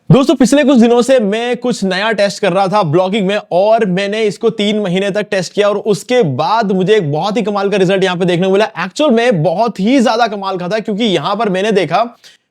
दोस्तों पिछले कुछ दिनों से मैं कुछ नया टेस्ट कर रहा था ब्लॉगिंग में और मैंने इसको 3 महीने तक टेस्ट किया और उसके बाद मुझे एक बहुत ही कमाल का रिजल्ट यहां पे देखने को मिला। एक्चुअल में बहुत ही ज्यादा कमाल का था क्योंकि यहां पर मैंने देखा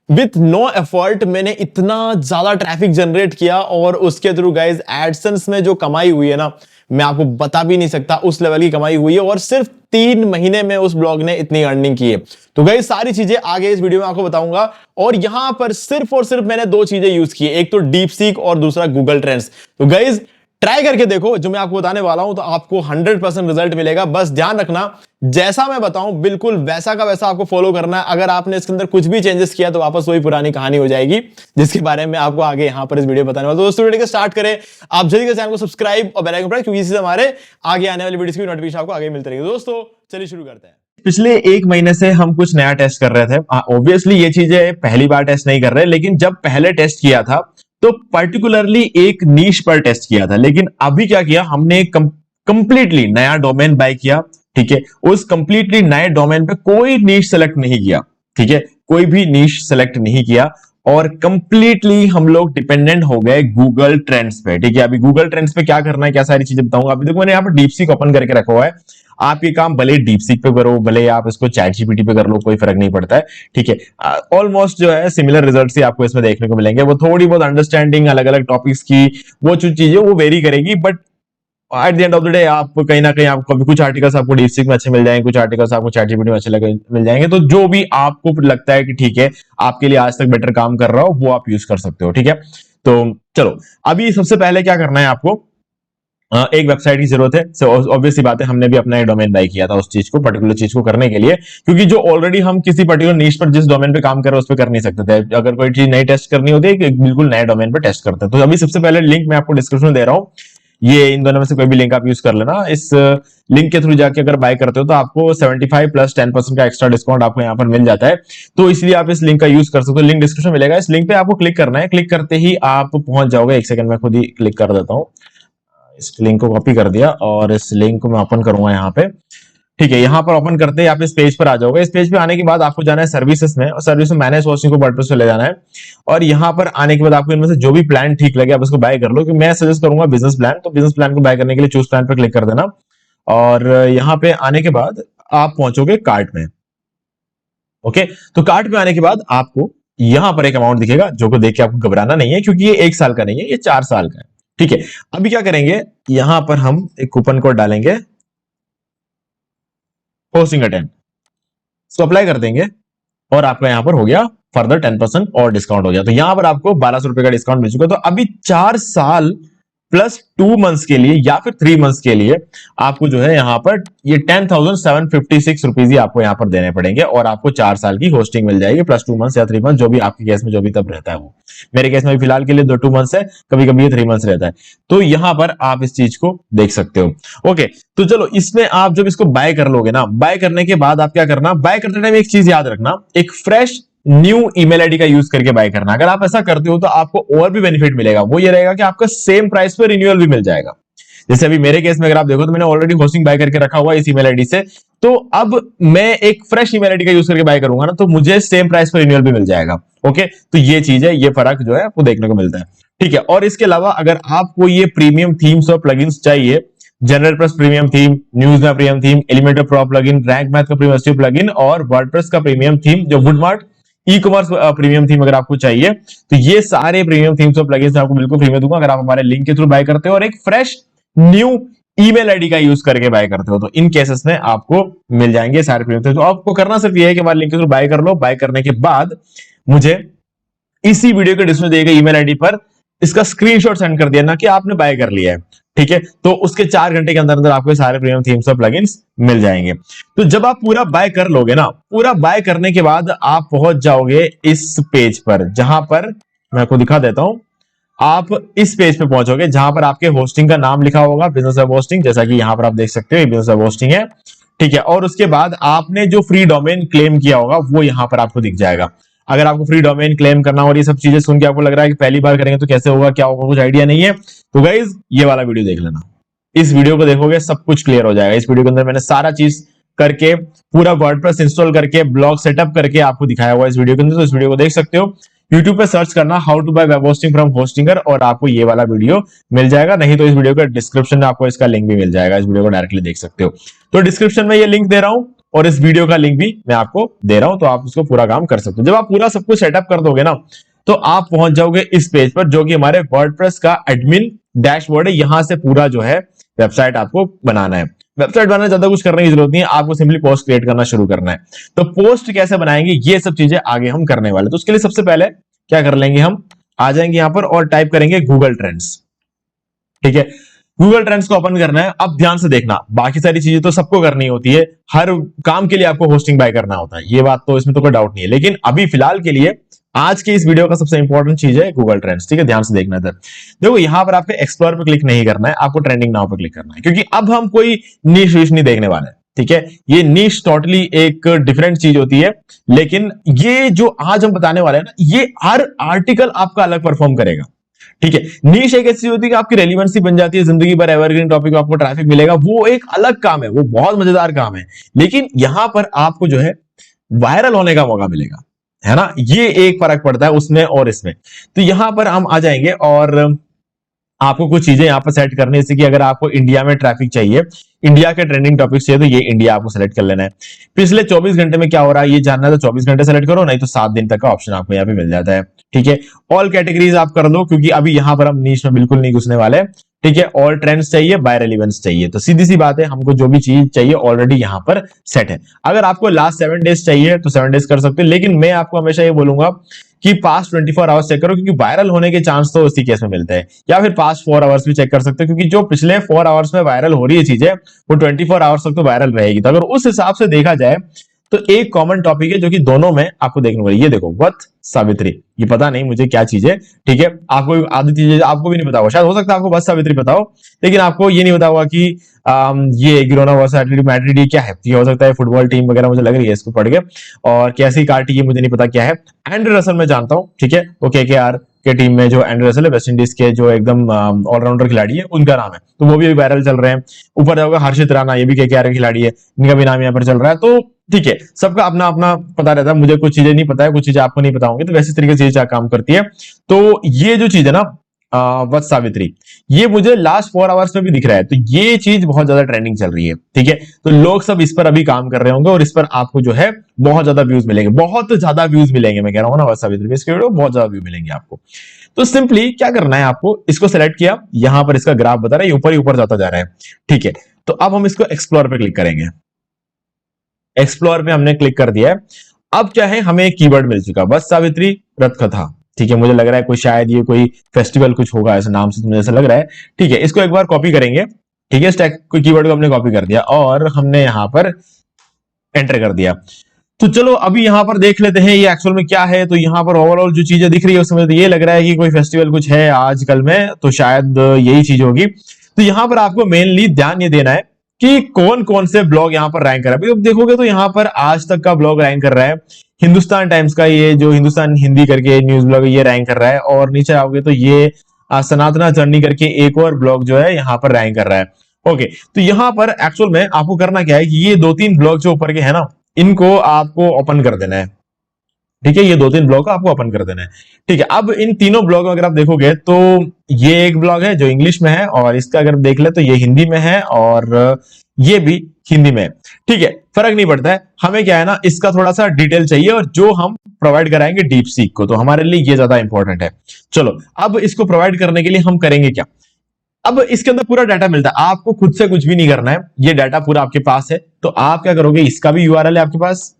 विथ नो एफर्ट मैंने इतना ज्यादा ट्रैफिक जनरेट किया और उसके थ्रू गाइज एडसेंस में जो कमाई हुई है ना, मैं आपको बता भी नहीं सकता उस लेवल की कमाई हुई है और सिर्फ 3 महीने में उस ब्लॉग ने इतनी अर्निंग की है। तो गाइज सारी चीजें आगे इस वीडियो में आपको बताऊंगा और यहां पर सिर्फ और सिर्फ मैंने 2 चीजें यूज की है, एक तो डीप सीक और दूसरा गूगल ट्रेंड्स। तो गाइज ट्राई करके देखो जो मैं आपको बताने वाला हूं, तो आपको 100% रिजल्ट मिलेगा। बस ध्यान रखना जैसा मैं बताऊं बिल्कुल वैसा का वैसा आपको फॉलो करना है। अगर आपने इसके अंदर कुछ भी चेंजेस किया तो वापस वही पुरानी कहानी हो जाएगी जिसके बारे में आपको आगे यहां पर इस वीडियो बताने वाला। तो दोस्तों वीडियो को स्टार्ट करें, आप जल्दी से चैनल को सब्सक्राइब और बेल आइकन प्रेस क्योंकि इससे हमारे आगे आने वाली वीडियोस की नोटिफिकेशन आपको आगे मिलती रहेगी। दोस्तों चलिए शुरू करते हैं। पिछले 1 महीने से हम कुछ नया टेस्ट कर रहे थे। ऑब्वियसली ये चीजें पहली बार टेस्ट नहीं कर रहे, लेकिन जब पहले टेस्ट किया था तो पर्टिकुलरली एक नीश पर टेस्ट किया था। लेकिन अभी क्या किया, हमने कंप्लीटली नया डोमेन बाय किया। ठीक है, उस कंप्लीटली नए डोमेन पे कोई नीश सेलेक्ट नहीं किया। ठीक है, कोई भी नीश सेलेक्ट नहीं किया और कंप्लीटली हम लोग डिपेंडेंट हो गए गूगल ट्रेंड्स पे। ठीक है, अभी गूगल ट्रेंड्स पे क्या करना है, क्या सारी चीजें बताऊंगा। अभी देखो मैंने यहाँ पर डीपसीक ओपन करके रखा हुआ है। आप ये काम भले डीपसीक पे करो, भले आप इसको चैट जीपीटी पे कर लो, कोई फर्क नहीं पड़ता है। ठीक है, ऑलमोस्ट जो है सिमिलर रिजल्ट्स ही आपको इसमें देखने को मिलेंगे। वो थोड़ी बहुत अंडरस्टैंडिंग अलग अलग टॉपिक्स की वो जो चीजें वो वेरी करेगी, but at the end of the day आप कहीं ना कहीं आपको कुछ आर्टिकल्स आपको डीपसीक में अच्छे मिल जाएंगे, कुछ आर्टिकल्स आपको चैट जीपीटी में अच्छे मिल जाएंगे। तो जो भी आपको लगता है कि ठीक है आपके लिए आज तक बेटर काम कर रहा हो वो आप यूज कर सकते हो। ठीक है, तो चलो अभी सबसे पहले क्या करना है आपको, एक वेबसाइट की जरूरत है। सो ऑब्वियसली बात है, हमने भी अपना एक डोमेन बाय किया था उस चीज को, पर्टिकुलर चीज को करने के लिए, क्योंकि जो ऑलरेडी हम किसी पर्टिकुलर नीश पर जिस डोमेन पे काम कर रहे हैं उस पर कर नहीं सकते थे। अगर कोई चीज नई टेस्ट करनी होती है बिल्कुल नए डोमेन पे टेस्ट करते हैं। तो अभी सबसे पहले लिंक मैं आपको डिस्क्रिप्शन में दे रहा हूँ, ये इन दोनों में से कोई भी लिंक आप यूज कर लेना। इस लिंक के थ्रू जाके अगर बाय करते हो तो आपको 75 प्लस 10% का एक्स्ट्रा डिस्काउंट आपको यहाँ पर मिल जाता है। तो इसलिए आप इस लिंक का यूज कर सकते हो, लिंक डिस्क्रिप्शन मिलेगा। इस लिंक पे आपको क्लिक करना है, क्लिक करते ही आप पहुंच जाओगे। एक सेकंड में खुद ही क्लिक कर देता हूँ, इस लिंक को कॉपी कर दिया और इस लिंक को मैं ओपन करूंगा यहाँ पे। ठीक है, यहाँ पर ओपन करते ही आप इस पेज पर आ जाओगे। इस पेज पे आने के बाद आपको जाना है सर्विसेज में, और सर्विस में मैनेज होस्टिंग को वर्डप्रेस पे ले जाना है। और यहाँ पर आने के बाद आपको इनमें से जो भी प्लान ठीक लगे आप उसको बाय कर लो, क्योंकि मैं सजेस्ट करूंगा बिजनेस प्लान। तो बिजनेस प्लान को बाय करने के लिए चूज प्लान पर क्लिक कर देना और यहाँ पे आने के बाद आप पहुंचोगे कार्ट में। ओके, तो कार्ट में आने के बाद आपको यहाँ पर एक अमाउंट दिखेगा जो को देख के आपको घबराना नहीं है, क्योंकि ये 1 साल का नहीं है, ये 4 साल का है। ठीक है, अभी क्या करेंगे, यहां पर हम एक कूपन कोड डालेंगे, होस्टिंग अटेंड, इसको अप्लाई कर देंगे और आपका यहां पर हो गया फर्दर 10% और डिस्काउंट हो गया। तो यहां पर आपको 1200 रुपए का डिस्काउंट मिल चुका है। तो अभी 4 साल प्लस 2 मंथ्स के लिए या फिर 3 मंथ्स के लिए आपको जो है यहाँ पर ये 10,756 रुपीज ही आपको यहाँ पर देने पड़ेंगे और आपको 4 साल की होस्टिंग मिल जाएगी, प्लस 2 मंथ्स या 3 मंथ्स, जो भी आपके केस में जो भी तब रहता है वो। मेरे केस में फिलहाल के लिए 2 मंथ्स है, कभी कभी ये 3 मंथ्स रहता है। तो यहाँ पर आप इस चीज को देख सकते हो। ओके, तो चलो इसमें आप जब इसको बाय कर लोगे ना, बाय करने के बाद आप क्या करना, बाय करते टाइम एक चीज याद रखना, एक फ्रेश न्यू ईमेल आईडी का यूज करके बाय करना। अगर आप ऐसा करते हो तो आपको और भी बेनिफिट मिलेगा, वो ये रहेगा कि आपका सेम प्राइस पे रिन्यूअल भी मिल जाएगा। जैसे अभी मेरे केस में अगर आप देखो तो मैंने ऑलरेडी होस्टिंग बाय करके रखा हुआ इस ईमेल आईडी से, तो अब मैं एक फ्रेश ईमेल आईडी का यूज करके बाय करूंगा ना, तो मुझे सेम प्राइस पे रिन्यूअल भी मिल जाएगा। ओके, तो ये चीज है, ये फर्क जो है वो देखने को मिलता है। ठीक है, और इसके अलावा अगर आपको ये प्रीमियम थीम्स और प्लगइन्स चाहिए, general plus premium theme, news में premium theme, Elementor pro plugin, Rank Math का प्रीमियम प्लगइन और वर्डप्रेस का प्रीमियम थीम, जो Woodmart e commerce premium theme अगर आपको चाहिए, तो ये सारे प्रीमियम थीम्स और प्लगइन्स आपको बिल्कुल फ्री में दूंगा अगर आप हमारे लिंक के थ्रू बाय करते हो और एक फ्रेश न्यू ईमेल आईडी का यूज करके बाय करते हो। तो इन केसेस में आपको मिल जाएंगे सारे प्रीमियम थीम्स। तो आपको करना सिर्फ ये है कि हमारे लिंक के थ्रू बाय कर लो। बाय करने के बाद मुझे इसी वीडियो के डिस्क्रिप्शन दिए गए ईमेल आईडी पर इसका स्क्रीनशॉट सेंड कर दिया ना कि आपने बाय कर लिया है। ठीक है, तो उसके 4 घंटे के अंदर अंदर आपको सारे प्रीमियम थीम्स और प्लगइन्स मिल जाएंगे। तो जब आप पूरा बाय कर लोगे ना, पूरा बाय करने के बाद आप पहुंच जाओगे इस पेज पर, जहां पर मैं आपको दिखा देता हूं। आप इस पेज पे पहुंचोगे जहां पर आपके होस्टिंग का नाम लिखा होगा, बिजनेस वेब होस्टिंग, जैसा कि यहां पर आप देख सकते हो ये बिजनेस वेब होस्टिंग है। ठीक है, और उसके बाद आपने जो फ्री डोमेन क्लेम किया होगा वो यहां पर आपको दिख जाएगा। अगर आपको फ्री डोमेन क्लेम करना और ये सब चीजें सुन के आपको लग रहा है कि पहली बार करेंगे तो कैसे होगा, क्या होगा, कुछ आइडिया नहीं है, तो गाइज ये वाला वीडियो देख लेना। इस वीडियो को देखोगे सब कुछ क्लियर हो जाएगा। इस वीडियो के अंदर मैंने सारा चीज करके पूरा वर्डप्रेस इंस्टॉल करके ब्लॉग सेटअप करके आपको दिखाया हुआ है इस वीडियो के अंदर, तो इस वीडियो को देख सकते हो। यूट्यूब पे सर्च करना how to buy web hosting from Hostinger और आपको ये वाला वीडियो मिल जाएगा, नहीं तो इस वीडियो के डिस्क्रिप्शन में आपको इसका लिंक भी मिल जाएगा, इस वीडियो को डायरेक्टली देख सकते हो। तो डिस्क्रिप्शन में ये लिंक दे रहा हूं और इस वीडियो का लिंक भी मैं आपको दे रहा हूं, तो आप उसको पूरा काम कर सकते हो। जब आप पूरा सब कुछ सेटअप कर दोगे ना, तो आप पहुंच जाओगे इस पेज पर, जो कि हमारे वर्डप्रेस का एडमिन डैशबोर्ड है। यहां से पूरा जो है वेबसाइट आपको बनाना है। वेबसाइट बनाने ज्यादा कुछ करने की जरूरत नहीं है, आपको सिंपली पोस्ट क्रिएट करना शुरू करना है। तो पोस्ट कैसे बनाएंगे, ये सब चीजें आगे हम करने वाले। तो उसके लिए सबसे पहले क्या कर लेंगे, हम आ जाएंगे यहां पर और टाइप करेंगे गूगल ट्रेंड्स। ठीक है, गूगल ट्रेंड्स को ओपन करना है। अब ध्यान से देखना, बाकी सारी चीजें तो सबको करनी होती है, हर काम के लिए आपको होस्टिंग बाय करना होता है, ये बात तो इसमें तो कोई डाउट नहीं है। लेकिन अभी फिलहाल के लिए आज के इस वीडियो का सबसे इंपॉर्टेंट चीज है गूगल ट्रेंड्स। ठीक है, ध्यान से देखना इधर। देखो यहां पर आपको एक्सप्लोर पे क्लिक नहीं करना है, आपको ट्रेंडिंग नाउ पे क्लिक करना है, क्योंकि अब हम कोई नीश विश नहीं देखने वाले। ठीक है, ये नीश टोटली एक डिफरेंट चीज होती है, लेकिन ये जो आज हम बताने वाले हैं ना, ये हर आर्टिकल आपका अलग परफॉर्म करेगा। ठीक है, नीश एक ऐसी होती है कि आपकी रेलिवेंसी बन जाती है, जिंदगी भर एवरग्रीन टॉपिक में आपको ट्रैफिक मिलेगा, वो एक अलग काम है, वो बहुत मजेदार काम है। लेकिन यहां पर आपको जो है वायरल होने का मौका मिलेगा, है ना, ये एक फर्क पड़ता है उसमें और इसमें। तो यहां पर हम आ जाएंगे और आपको कुछ चीजें यहां पर सेट करनी है, जैसे कि अगर आपको इंडिया में ट्रैफिक चाहिए, इंडिया के ट्रेंडिंग टॉपिक चाहिए, तो ये इंडिया आपको सेलेक्ट कर लेना है। पिछले 24 घंटे में क्या हो रहा है ये जानना है, तो 24 घंटे सेलेक्ट करो, नहीं तो 7 दिन तक का ऑप्शन आपको यहाँ पे मिल जाता है। ठीक है, ऑल कैटेगरीज आप कर लो, क्योंकि अभी यहां पर हम नीश में बिल्कुल नहीं घुसने वाले। ठीक है, ऑल ट्रेंड्स चाहिए, बाय रेलिवेंस चाहिए, तो सीधी सी बात है, हमको जो भी चीज चाहिए ऑलरेडी यहां पर सेट है। अगर आपको लास्ट 7 डेज चाहिए तो 7 डेज कर सकते हो, लेकिन मैं आपको हमेशा ये बोलूंगा कि पास्ट 24 आवर्स चेक करो, क्योंकि वायरल होने के चांस तो उसी केस में मिलते हैं। या फिर पास्ट 4 आवर्स भी चेक कर सकते हो, क्योंकि जो पिछले 4 आवर्स में वायरल हो रही है चीजें, वो 24 आवर्स तक तो वायरल रहेगी। तो अगर उस हिसाब से देखा जाए तो एक कॉमन टॉपिक है जो कि दोनों में आपको देखने को, ये देखो वत सावित्री, ये पता नहीं मुझे क्या चीज है। ठीक है, आपको आधी चीजें आपको भी नहीं पता होगा, शायद हो सकता है आपको वत सावित्री पता हो, लेकिन आपको ये नहीं पता होगा कि ये गिरोना वर्सेस मैड्रिड क्या है। ये हो सकता है फुटबॉल टीम वगैरह, मुझे लग रही है इसको पढ़ के। और कैसी कार्टी, ये मुझे नहीं पता क्या है। एंड्रे रसल मैं जानता हूँ, ठीक है, वो केकेआर के टीम में जो एंड्रे रसल है, वेस्ट इंडीज के जो एकदम ऑलराउंडर खिलाड़ी है, उनका नाम है, तो वो भी वायरल चल रहे हैं। ऊपर जाओगे हर्षित राणा, ये भी केकेआर के खिलाड़ी है, इनका भी नाम यहाँ पर चल रहा है। तो ठीक है, सबका अपना अपना पता रहता है, मुझे कुछ चीजें नहीं पता है, कुछ चीजें आपको नहीं पता होंगी, तो वैसे तरीके से काम करती है। तो ये जो चीज है ना वत सावित्री, ये मुझे लास्ट 4 आवर्स में भी दिख रहा है, तो ये चीज बहुत ज्यादा ट्रेंडिंग चल रही है। ठीक है, तो लोग सब इस पर अभी काम कर रहे होंगे और इस पर आपको जो है बहुत ज्यादा व्यूज मिलेंगे, बहुत ज्यादा व्यूज मिलेंगे। मैं कह रहा हूं ना वत सावित्री, इसके वीडियो बहुत ज्यादा व्यू मिलेंगे आपको। तो सिंपली क्या करना है, आपको इसको सेलेक्ट किया, यहां पर इसका ग्राफ बता रहा है, ऊपर ही ऊपर जाता जा रहा है। ठीक है, तो अब हम इसको एक्सप्लोर पे क्लिक करेंगे। एक्सप्लोर पे हमने क्लिक कर दिया है। अब क्या है, हमें एक कीवर्ड मिल चुका, वत सावित्री रथ कथा। ठीक है, मुझे लग रहा है कोई शायद ये कोई फेस्टिवल कुछ होगा, ऐसे नाम से मुझे ऐसा लग रहा है। ठीक है, इसको एक बार कॉपी करेंगे। ठीक है, स्टैक कोई कीवर्ड को हमने कॉपी कर दिया और हमने यहां पर एंटर कर दिया। तो चलो अभी यहां पर देख लेते हैं ये एक्चुअल में क्या है। तो यहां पर ओवरऑल जो चीजें दिख रही है उसमें तो ये लग रहा है कि कोई फेस्टिवल कुछ है आजकल में, तो शायद यही चीज होगी। तो यहां पर आपको मेनली ध्यान ये देना है कि कौन कौन से ब्लॉग यहां पर रैंक कर रहा है। अब देखोगे तो यहां पर आज तक का ब्लॉग रैंक कर रहा है, हिंदुस्तान टाइम्स का ये जो हिंदुस्तान हिंदी करके न्यूज ब्लॉग है ये रैंक कर रहा है, और नीचे आओगे तो ये सनातना जर्नी करके एक और ब्लॉग जो है यहाँ पर रैंक कर रहा है। ओके, तो यहाँ पर एक्चुअल में आपको करना क्या है कि ये 2-3 ब्लॉग जो ऊपर के है ना, इनको आपको ओपन कर देना है। ठीक है, ये 2-3 ब्लॉग आपको ओपन कर देना है। ठीक है, अब इन तीनों ब्लॉग अगर आप देखोगे तो ये एक ब्लॉग है जो इंग्लिश में है, और इसका अगर देख ले तो ये हिंदी में है, और ये भी हिंदी में है। ठीक है, फर्क नहीं पड़ता है, हमें क्या है ना, इसका थोड़ा सा डिटेल चाहिए, और जो हम प्रोवाइड कराएंगे डीप सीक को, तो हमारे लिए ये ज्यादा इंपॉर्टेंट है। चलो अब इसको प्रोवाइड करने के लिए हम करेंगे क्या, अब इसके अंदर पूरा डाटा मिलता है, आपको खुद से कुछ भी नहीं करना है, ये डाटा पूरा आपके पास है। तो आप क्या करोगे, इसका भी यूआरएल है आपके पास,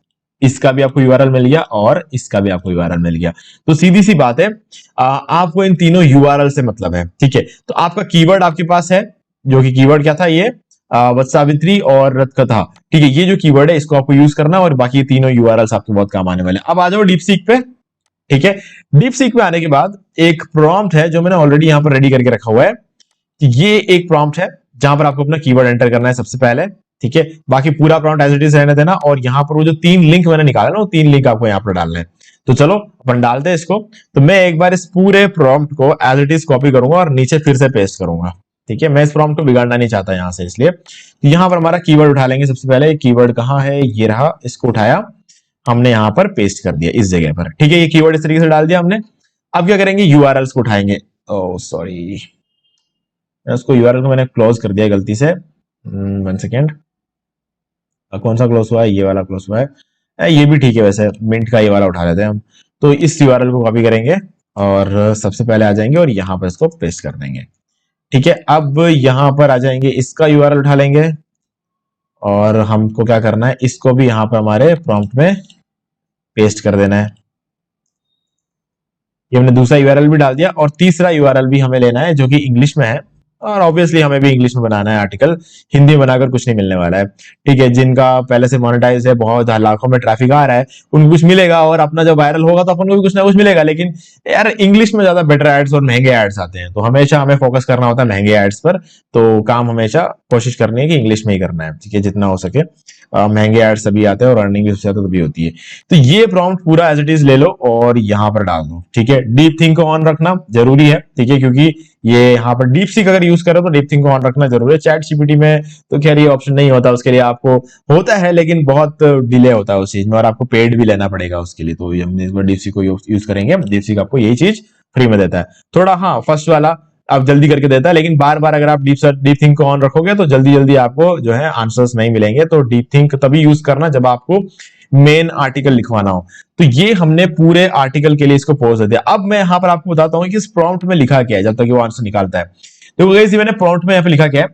इसका भी आपको यूआरएल मिल गया, और इसका भी आपको यूआरएल मिल गया। तो सीधी सी बात है, आपको इन तीनों यूआरएल से मतलब है। ठीक है, तो आपका कीवर्ड आपके पास है, जो कि कीवर्ड क्या था, ये वत सावित्री और रथ कथा। ठीक है, ये जो कीवर्ड है इसको आपको यूज करना, और बाकी तीनों यूआरएल्स आपके बहुत काम आने वाले। अब आ जाओ डीप सीक पे। ठीक है, डीप सीक पे आने के बाद एक प्रॉम्प्ट है जो मैंने ऑलरेडी यहां पर रेडी करके रखा हुआ है। ये एक प्रॉम्प्ट है जहां पर आपको अपना कीवर्ड एंटर करना है सबसे पहले। ठीक है, बाकी पूरा प्रॉम्प्ट एज इट इज रहने देना, और यहाँ पर वो जो 3 लिंक मैंने निकाला ना, वो 3 लिंक आपको यहाँ पर डालना है। तो चलो अपन डालते हैं इसको। तो मैं एक बार इस पूरे प्रॉम्प्ट को एज इट इज कॉपी करूंगा और नीचे फिर से पेस्ट करूंगा। ठीक है, मैं इस प्रॉम्प्ट को बिगाड़ना नहीं चाहता यहां से, इसलिए तो यहां पर हमारा कीवर्ड उठा लेंगे सबसे पहले। कीवर्ड कहां है, ये रहा, इसको उठाया हमने यहां पर पेस्ट कर दिया इस जगह पर। ठीक है, ये कीवर्ड इस तरीके से डाल दिया हमने। अब क्या करेंगे, यूआरएल्स को उठाएंगे। ओह सॉरी, उसको यूआरएल को मैंने क्लोज कर दिया गलती से। 1 सेकेंड, कौन सा क्लोज हुआ है, ये वाला क्लोज हुआ है। ये भी ठीक है, वैसे मिंट का ये वाला उठा लेते हैं हम। तो इस यूआरएल को कॉपी करेंगे और सबसे पहले आ जाएंगे और यहां पर इसको पेस्ट कर देंगे। ठीक है, अब यहां पर आ जाएंगे, इसका यूआरएल उठा लेंगे और हमको क्या करना है, इसको भी यहां पर हमारे प्रॉम्प्ट में पेस्ट कर देना है। ये हमने दूसरा यूआरएल भी डाल दिया और तीसरा यूआरएल भी हमें लेना है जो कि इंग्लिश में है, और ऑब्वियसली हमें भी इंग्लिश में बनाना है आर्टिकल, हिंदी में बनाकर कुछ नहीं मिलने वाला है। ठीक है, जिनका पहले से मोनेटाइज है, बहुत लाखों में ट्रैफिक आ रहा है, उनको कुछ मिलेगा, और अपना जब वायरल होगा तो अपन को भी कुछ ना कुछ मिलेगा। लेकिन यार इंग्लिश में ज्यादा बेटर एड्स और महंगे एड्स आते हैं, तो हमेशा हमें फोकस करना होता है महंगे एड्स पर। तो काम हमेशा कोशिश करनी है कि इंग्लिश में ही करना है। ठीक है, जितना हो सके महंगे एड्स सभी आते हैं और अर्निंग भी सबसे ज्यादा तभी होती है। तो ये प्रॉम्प्ट पूरा एज इट इज ले लो और यहां पर डाल दो। ठीक है, डीप थिंक को ऑन रखना जरूरी है। ठीक है, क्योंकि ये यहाँ पर डीप सीक अगर यूज करो तो डीप थिंक को ऑन रखना जरूरी है। चैट जीपीटी में तो खैर ये ऑप्शन नहीं होता, उसके लिए आपको होता है लेकिन बहुत डिले होता है उस चीज में, और आपको पेड भी लेना पड़ेगा उसके लिए। तो हम इस बार डीप सीक को यूज करेंगे। डीप सीक आपको यही चीज फ्री में देता है। थोड़ा हाँ फर्स्ट वाला आप जल्दी करके देता है, लेकिन बार बार अगर आप डीप थिंक को ऑन रखोगे तो जल्दी जल्दी आपको जो है आंसर्स नहीं मिलेंगे। तो डीप थिंक तभी यूज करना जब आपको मेन आर्टिकल लिखवाना हो। तो ये हमने पूरे आर्टिकल के लिए इसको पोज दे दिया। अब मैं यहां पर आपको बताता हूं कि इस प्रॉम्प्ट में लिखा क्या है जब तक वो आंसर निकालता है। तो गाइस मैंने प्रॉम्प्ट में यहां पे लिखा क्या है,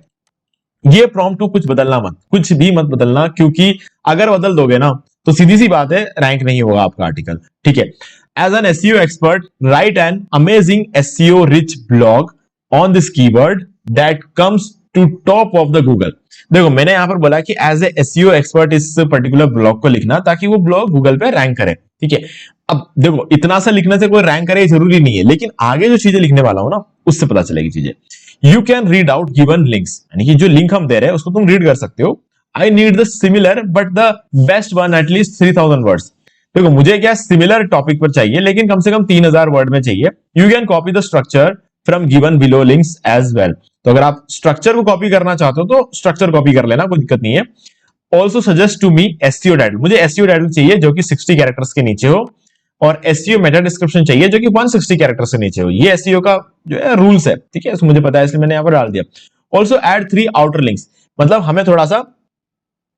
ये प्रॉम्प्ट को कुछ बदलना मत, कुछ भी मत बदलना, क्योंकि अगर बदल दोगे ना तो सीधी सी बात है रैंक नहीं होगा आपका आर्टिकल। ठीक है, as an SEO expert write an amazing SEO rich blog on this keyword that comes to top of the Google. देखो मैंने यहां पर बोला कि एज ए एसईओ एक्सपर्ट इस पर्टिकुलर ब्लॉग को लिखना ताकि वो ब्लॉग गूगल पे रैंक करे। ठीक है, अब देखो इतना सा लिखने से कोई रैंक करे जरूरी नहीं है, लेकिन आगे जो चीजें लिखने वाला हो ना उससे पता चलेगी चीजें। You can read out given links, यानी कि जो लिंक हम दे रहे हैं उसको तुम रीड कर सकते हो। I need the similar but the best one at least 3000 words. देखो मुझे क्या सिमिलर टॉपिक पर चाहिए लेकिन कम से कम 3000 वर्ड में चाहिए। You can copy the structure from given below links as well. तो अगर आप स्ट्रक्चर को कॉपी करना चाहते हो तो स्ट्रक्चर कॉपी कर लेना, कोई दिक्कत नहीं है। Also suggest to me SEO title, मुझे एसईओ टाइटल चाहिए जो कि 60 कैरेक्टर्स के नीचे हो, और एसईओ मेटा डिस्क्रिप्शन चाहिए जो कि 160 कैरेक्टर्स से नीचे हो। ये एसईओ का जो है रूल्स है। ठीक है, मुझे पता है इसलिए मैंने यहां पर डाल दिया। ऑल्सो एड 3 आउटर लिंक्स, मतलब हमें थोड़ा सा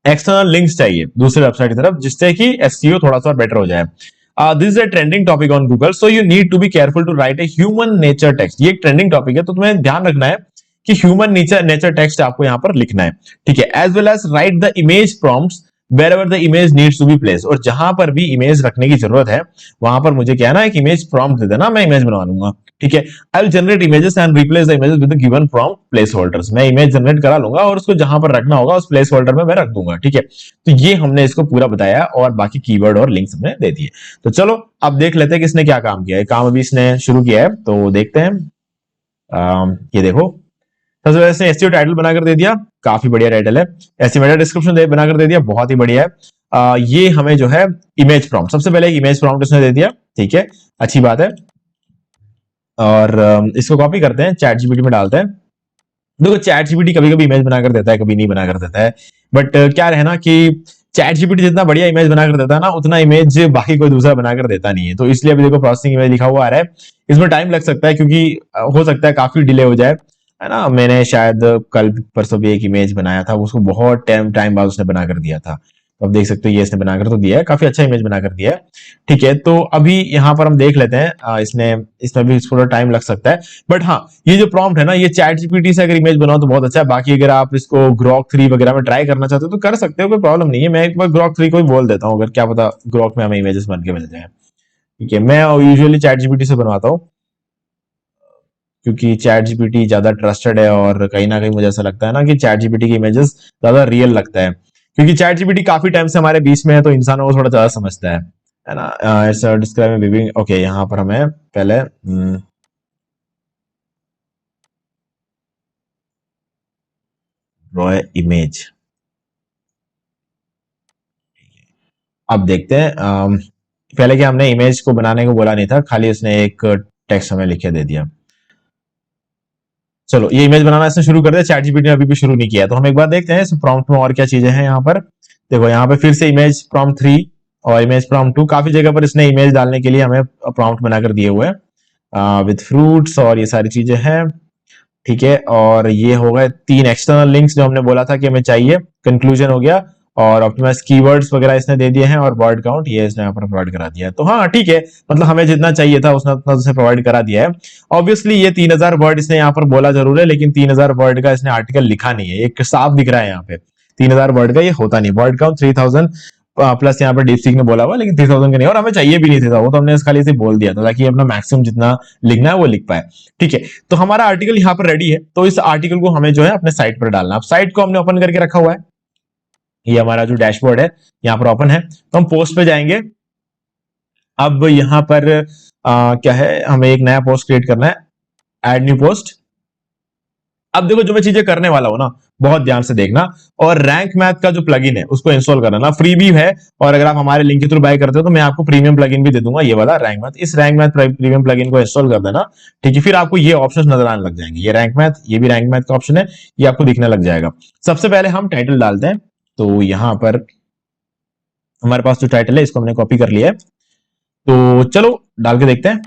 एक्सटर्नल लिंक्स चाहिए दूसरे वेबसाइट की तरफ जिससे कि एसईओ थोड़ा सा बेटर हो जाए। This is a trending topic on Google so you need to be careful to write a human nature text. ये एक ट्रेंडिंग टॉपिक है तो तुम्हें ध्यान रखना है कि ह्यूमन नेचर टेक्स्ट आपको यहां पर लिखना है। ठीक है, as well as write the image prompts wherever the image needs to be placed, और जहां पर भी इमेज रखने की जरूरत है वहां पर मुझे क्या है ना एक इमेज प्रॉम्प्ट दे देना, मैं इमेज बना लूंगा। ठीक है, I will generate images and replace the images with the given prompt place holders. मैं इमेज जनरेट करा लूंगा और उसको जहां पर रखना होगा उस प्लेस होल्डर में मैं रख दूंगा। ठीक है, तो ये हमने इसको पूरा बताया और बाकी कीवर्ड और लिंक्स हमने दे दिए। तो चलो अब देख लेते हैं कि इसने क्या काम किया है। काम अभी इसने शुरू किया है तो देखते हैं। ये देखो सबसे पहले इसने एसईओ टाइटल बनाकर दे दिया, काफी बढ़िया टाइटल है। एसईओ मेटा डिस्क्रिप्शन बनाकर दे दिया, बहुत ही बढ़िया है। ये हमें जो है इमेज प्रॉम्प्ट, सबसे पहले एक इमेज प्रॉम्प्ट इसने दे दिया। ठीक है, अच्छी बात है। और इसको कॉपी करते हैं, चैट जीपीटी में डालते हैं। देखो चैट जीपीटी कभी कभी इमेज बनाकर देता है, कभी नहीं बनाकर देता है, बट क्या रहना कि चैट जीपीटी जितना बढ़िया इमेज बनाकर देता है ना उतना इमेज बाकी कोई दूसरा बनाकर देता नहीं है। तो इसलिए अभी देखो प्रोसेसिंग इमेज लिखा हुआ आ रहा है, इसमें टाइम लग सकता है क्योंकि हो सकता है काफी डिले हो जाए, है ना। मैंने शायद कल परसों भी एक इमेज बनाया था, उसको बहुत टाइम बाद उसने बनाकर दिया था। तो अब देख सकते हो ये इसने बनाकर तो दिया है, काफी अच्छा इमेज बनाकर दिया है। ठीक है, तो अभी यहाँ पर हम देख लेते हैं, इसमें भी थोड़ा टाइम लग सकता है, बट हाँ ये जो प्रॉम्प्ट है ना ये चैट जीपीटी से अगर इमेज बनाओ तो बहुत अच्छा है। बाकी अगर आप इसको ग्रॉक 3 वगैरह में ट्राई करना चाहते हो तो कर सकते हो, कोई प्रॉब्लम नहीं है। मैं एक बार ग्रॉक 3 को ही बोल देता हूँ, अगर क्या पता ग्रॉक में हमें इमेजेस बन के मिल जाए। ठीक है, मैं यूजुअली चैट जीपीटी से बनवाता हूँ क्योंकि चैट जीपीटी ज्यादा ट्रस्टेड है, और कहीं ना कहीं मुझे ऐसा लगता है ना कि चैट जीपीटी की इमेजेस ज्यादा रियल लगता है, क्योंकि चैट जीपीटी काफी टाइम से हमारे बीच में है तो इंसानों को थोड़ा ज्यादा समझता है ना। ऐसा डिस्क्राइब ओके, यहाँ पर हमें पहले ड्रॉ इमेज। अब देखते हैं, पहले क्या हमने इमेज को बनाने को बोला नहीं था, खाली उसने एक टेक्स्ट हमें लिखे दे दिया। चलो ये इमेज बनाना इसने शुरू कर दिया, चैट जीपीटी ने अभी भी शुरू नहीं किया। तो हम एक बार देखते हैं इस प्रॉम्प्ट में और क्या चीजें हैं। यहाँ पर देखो, यहाँ पे फिर से इमेज प्रॉम्प्ट 3 और इमेज प्रॉम्प्ट 2 काफी जगह पर इसने इमेज डालने के लिए हमें प्रॉम्प्ट बनाकर दिए हुए हैं विद फ्रूट्स और ये सारी चीजें हैं। ठीक है, और ये हो गए 3 एक्सटर्नल लिंक्स जो हमने बोला था कि हमें चाहिए। कंक्लूजन हो गया और ऑप्टिमाइज कीवर्ड्स वगैरह इसने दे दिए हैं और वर्ड काउंट ये इसने यहाँ पर प्रोवाइड करा दिया है। तो हाँ ठीक है, मतलब हमें जितना चाहिए था उसने उतना उसने प्रोवाइड करा दिया है। ऑब्वियसली ये 3000 वर्ड इसने यहाँ पर बोला जरूर है, लेकिन 3000 वर्ड का इसने आर्टिकल लिखा नहीं है, एक साफ दिख रहा है यहाँ पे 3000 वर्ड का ये होता नहीं। वर्ड काउंट 3000 प्लस यहाँ पर डीपसीक ने बोला हुआ, लेकिन 3000 का नहीं, और हमें चाहिए भी नहीं था, वो तो हमने खाली इसे बोल दिया था ताकि अपना मैक्सिमम जितना लिखना है वो लिख पाए। ठीक है, तो हमारा आर्टिकल यहाँ पर रेडी है। तो इस आर्टिकल को हमें जो है अपने साइट पर डालना। अब साइट को हमने ओपन करके रखा हुआ है, ये हमारा जो डैशबोर्ड है यहाँ पर ओपन है। तो हम पोस्ट पे जाएंगे। अब यहाँ पर क्या है, हमें एक नया पोस्ट क्रिएट करना है, ऐड न्यू पोस्ट। अब देखो जो मैं चीजें करने वाला हूं ना, बहुत ध्यान से देखना। और रैंक मैथ का जो प्लगइन है उसको इंस्टॉल करना ना, फ्री भी है, और अगर आप हमारे लिंक के थ्रू बाय करते हो तो मैं आपको प्रीमियम प्लगइन भी दे दूंगा, ये वाला रैंक मैथ। इस रैंक मैथ प्रीमियम प्लगइन को इंस्टॉल कर देना। ठीक है, फिर आपको ये ऑप्शन नजर आने लग जाएंगे, ये रैंक मैथ, ये भी रैंक मैथ का ऑप्शन है, ये आपको दिखने लग जाएगा। सबसे पहले हम टाइटल डालते हैं। तो यहां पर हमारे पास जो टाइटल है इसको हमने कॉपी कर लिया है, तो चलो डाल के देखते हैं।